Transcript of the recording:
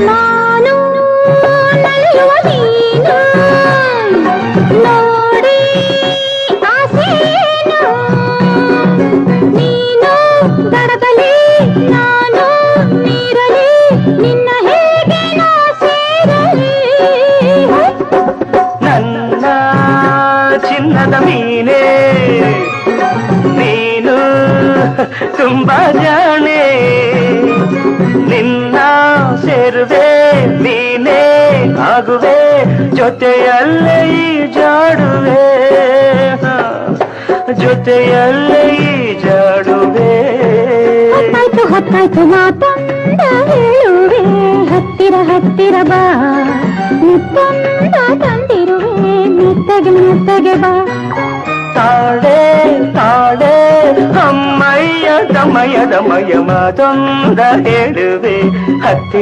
ನಾನು ನಲಿಯುವ ನೀನು ನೋಡಿ ಆಸೇನು ನೀನು ದಡದಲ್ಲಿ ನಾನು ನೀರಲಿ ನಿನ್ನ ಹೇಗೆ ನಾ ಸೇರಲಿ ನನ್ನ ಚಿನ್ನದ ಮೀನೇ ನೀನು ತುಂಬಾ ಜಾಣೆ ನಿನ್ನ ಸೇರುವೆ ನೀನೇ ಆಗುವೆ ಜೊತೆಯಲ್ಲೇ ಜಾಡುವೆ ಜೊತೆಯಲ್ಲೇ ಜಾಡುವೆ ಹೊತ್ತಾಯ್ತು ಹೊತ್ತಾಯ್ತು ಮಾತಂದ ಹೇಳುವೆ ಹತ್ತಿರ ಹತ್ತಿರ ಬಾ ಮುತ್ತಂದ ತಂದಿರುವೆ ಮೆತ್ತಗೆ ಮೆತ್ತಗೆ ಬಾ ತಾಡೆ ತಾಡೆ ಅಮ್ಮಯ್ಯ ದಮಯ ದಮಯ ಮಾತೊಂದ ಹೇಳುವೆ ಹತ್ತಿರ